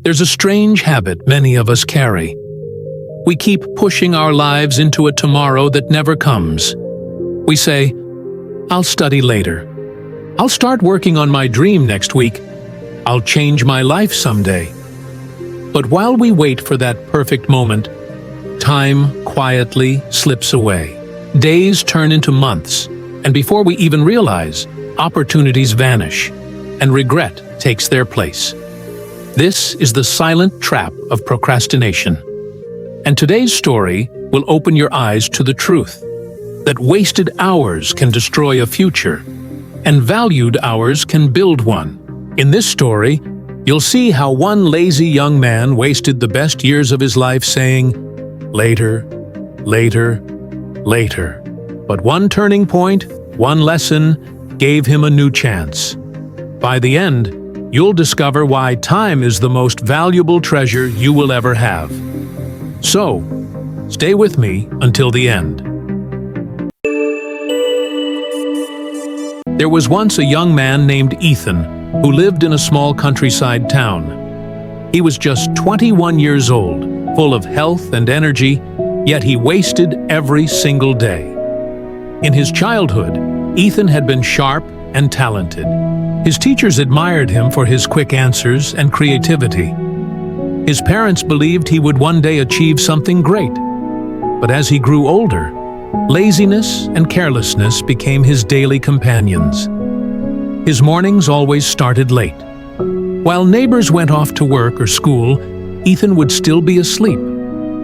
There's a strange habit many of us carry. We keep pushing our lives into a tomorrow that never comes. We say, "I'll study later. I'll start working on my dream next week. I'll change my life someday." But while we wait for that perfect moment, time quietly slips away. Days turn into months, and before we even realize, opportunities vanish, and regret takes their place. This is the silent trap of procrastination. And today's story will open your eyes to the truth that wasted hours can destroy a future, and valued hours can build one. In this story, you'll see how one lazy young man wasted the best years of his life saying, "Later, later, later." But one turning point, one lesson, gave him a new chance. By the end, you'll discover why time is the most valuable treasure you will ever have. So, stay with me until the end. There was once a young man named Ethan who lived in a small countryside town. He was just 21 years old, full of health and energy, yet he wasted every single day. In his childhood, Ethan had been sharp and talented. His teachers admired him for his quick answers and creativity. His parents believed he would one day achieve something great. But as he grew older, laziness and carelessness became his daily companions. His mornings always started late. While neighbors went off to work or school, Ethan would still be asleep,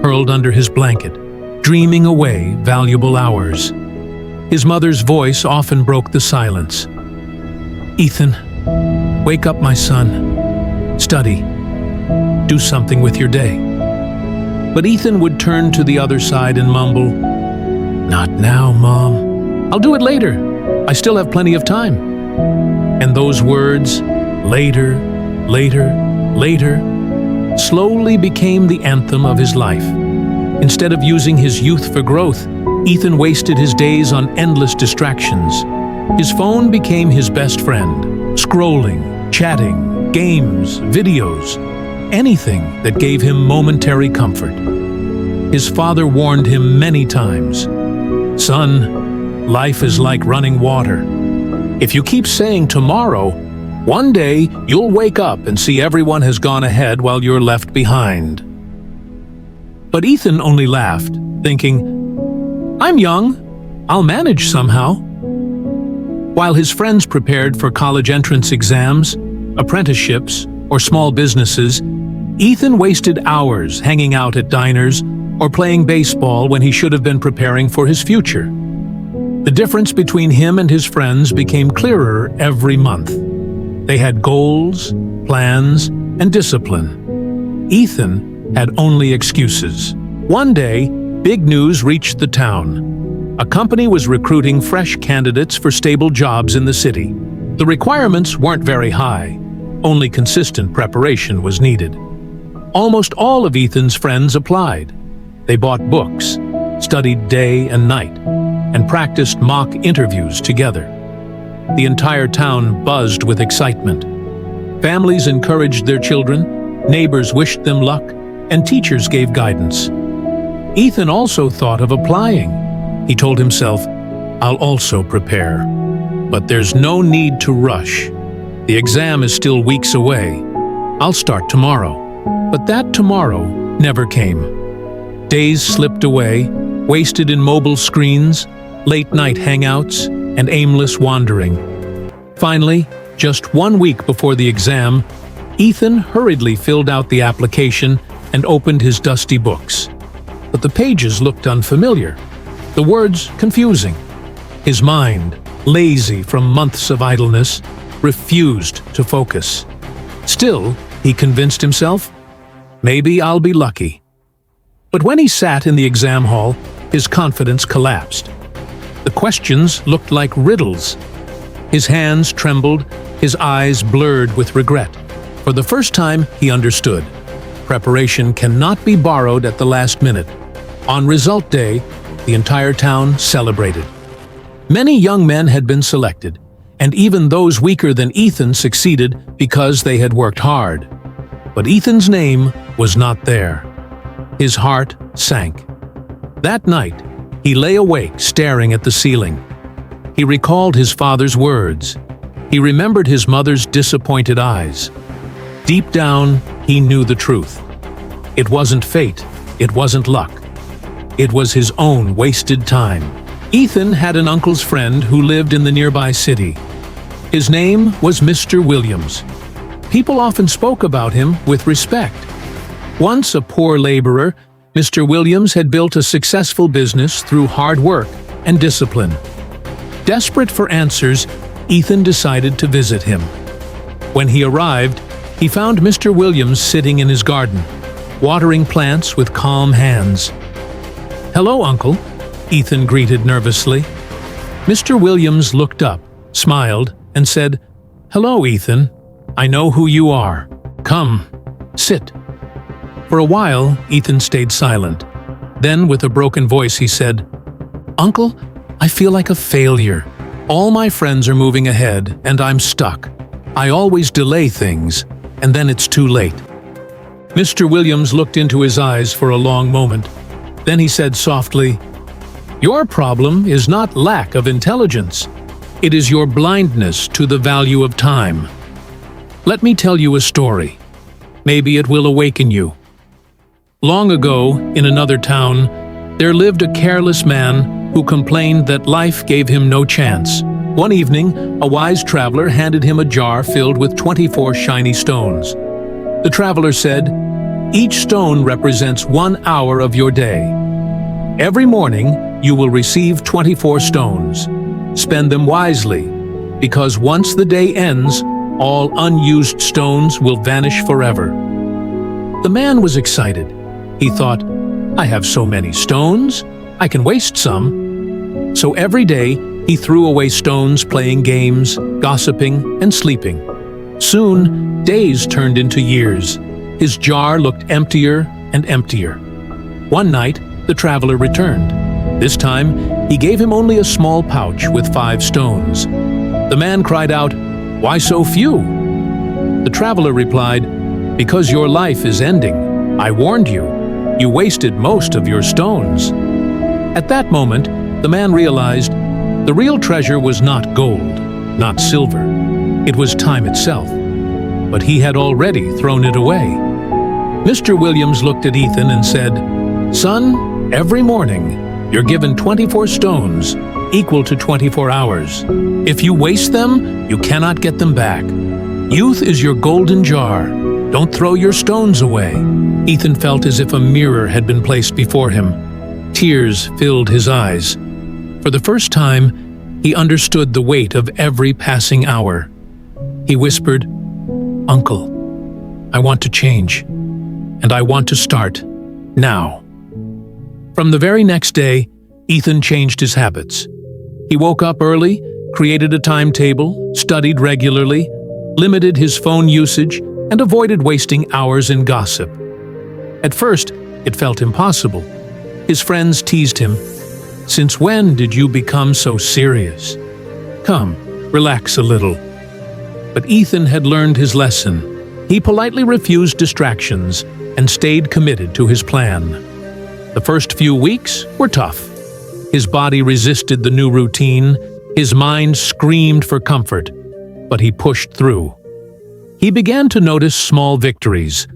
curled under his blanket, dreaming away valuable hours. His mother's voice often broke the silence. "Ethan, wake up, my son. Study. Do something with your day." But Ethan would turn to the other side and mumble, "Not now, Mom. I'll do it later. I still have plenty of time." And those words, "later, later, later," slowly became the anthem of his life. Instead of using his youth for growth, Ethan wasted his days on endless distractions. His phone became his best friend, scrolling, chatting, games, videos, anything that gave him momentary comfort. His father warned him many times, "Son, life is like running water. If you keep saying tomorrow, one day you'll wake up and see everyone has gone ahead while you're left behind." But Ethan only laughed, thinking, "I'm young. I'll manage somehow." While his friends prepared for college entrance exams, apprenticeships, or small businesses, Ethan wasted hours hanging out at diners or playing baseball when he should have been preparing for his future. The difference between him and his friends became clearer every month. They had goals, plans, and discipline. Ethan had only excuses. One day, big news reached the town. A company was recruiting fresh candidates for stable jobs in the city. The requirements weren't very high. Only consistent preparation was needed. Almost all of Ethan's friends applied. They bought books, studied day and night, and practiced mock interviews together. The entire town buzzed with excitement. Families encouraged their children, neighbors wished them luck, and teachers gave guidance. Ethan also thought of applying. He told himself, "I'll also prepare. But there's no need to rush. The exam is still weeks away. I'll start tomorrow." But that tomorrow never came. Days slipped away, wasted in mobile screens, late-night hangouts, and aimless wandering. Finally, just 1 week before the exam, Ethan hurriedly filled out the application and opened his dusty books. But the pages looked unfamiliar, the words confusing. His mind, lazy from months of idleness, refused to focus. Still, he convinced himself, "Maybe I'll be lucky." But when he sat in the exam hall, his confidence collapsed. The questions looked like riddles. His hands trembled, his eyes blurred with regret. For the first time, he understood. Preparation cannot be borrowed at the last minute. On result day, the entire town celebrated. Many young men had been selected, and even those weaker than Ethan succeeded because they had worked hard. But Ethan's name was not there. His heart sank. That night, he lay awake staring at the ceiling. He recalled his father's words. He remembered his mother's disappointed eyes. Deep down, he knew the truth. It wasn't fate, it wasn't luck. It was his own wasted time. Ethan had an uncle's friend who lived in the nearby city. His name was Mr. Williams. People often spoke about him with respect. Once a poor laborer, Mr. Williams had built a successful business through hard work and discipline. Desperate for answers, Ethan decided to visit him. When he arrived, he found Mr. Williams sitting in his garden, watering plants with calm hands. "Hello, Uncle," Ethan greeted nervously. Mr. Williams looked up, smiled, and said, "Hello, Ethan. I know who you are. Come, sit." For a while, Ethan stayed silent. Then, with a broken voice, he said, "Uncle, I feel like a failure. All my friends are moving ahead, and I'm stuck. I always delay things, and then it's too late." Mr. Williams looked into his eyes for a long moment. Then he said softly, "Your problem is not lack of intelligence. It is your blindness to the value of time. Let me tell you a story. Maybe it will awaken you." Long ago, in another town, there lived a careless man who complained that life gave him no chance. One evening, a wise traveler handed him a jar filled with 24 shiny stones. The traveler said, "Each stone represents 1 hour of your day. Every morning, you will receive 24 stones. Spend them wisely, because once the day ends, all unused stones will vanish forever." The man was excited. He thought, "I have so many stones, I can waste some." So every day, he threw away stones playing games, gossiping, and sleeping. Soon, days turned into years. His jar looked emptier and emptier. One night, the traveler returned. This time, he gave him only a small pouch with 5 stones. The man cried out, "Why so few?" The traveler replied, "Because your life is ending. I warned you. You wasted most of your stones." At that moment, the man realized the real treasure was not gold, not silver. It was time itself. But he had already thrown it away. Mr. Williams looked at Ethan and said, "Son, every morning you're given 24 stones, equal to 24 hours. If you waste them, you cannot get them back. Youth is your golden jar. Don't throw your stones away." Ethan felt as if a mirror had been placed before him. Tears filled his eyes. For the first time, he understood the weight of every passing hour. He whispered, "Uncle, I want to change, and I want to start now." From the very next day, Ethan changed his habits. He woke up early, created a timetable, studied regularly, limited his phone usage, and avoided wasting hours in gossip. At first, it felt impossible. His friends teased him. "Since when did you become so serious? Come, relax a little." But Ethan had learned his lesson. He politely refused distractions and stayed committed to his plan. The first few weeks were tough. His body resisted the new routine, his mind screamed for comfort, but he pushed through. He began to notice small victories,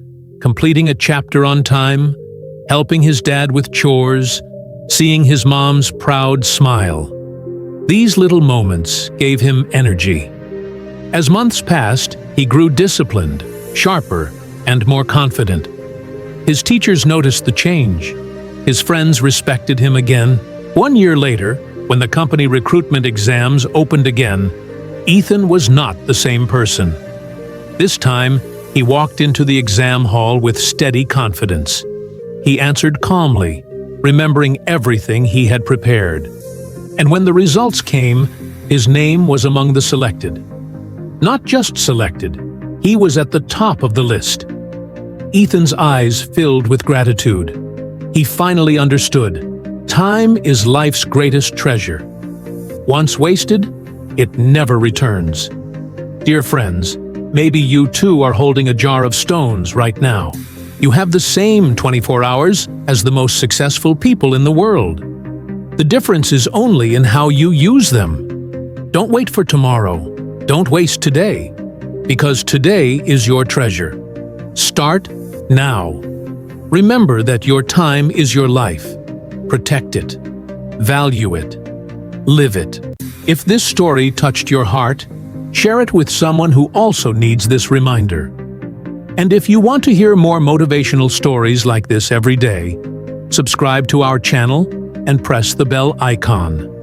completing a chapter on time, helping his dad with chores, seeing his mom's proud smile. These little moments gave him energy. As months passed, he grew disciplined, sharper, and more confident. His teachers noticed the change. His friends respected him again. 1 year later, when the company recruitment exams opened again, Ethan was not the same person. This time, he walked into the exam hall with steady confidence. He answered calmly, remembering everything he had prepared. And when the results came, his name was among the selected. Not just selected, he was at the top of the list. Ethan's eyes filled with gratitude. He finally understood. Time is life's greatest treasure. Once wasted, it never returns. Dear friends, Maybe you too are holding a jar of stones right now. You have the same 24 hours as the most successful people in the world. The difference is only in how you use them. Don't wait for tomorrow. Don't waste today, because today is your treasure. Start now. Remember that your time is your life. Protect it. Value it. Live it. If this story touched your heart, share it with someone who also needs this reminder. And if you want to hear more motivational stories like this every day, subscribe to our channel and press the bell icon.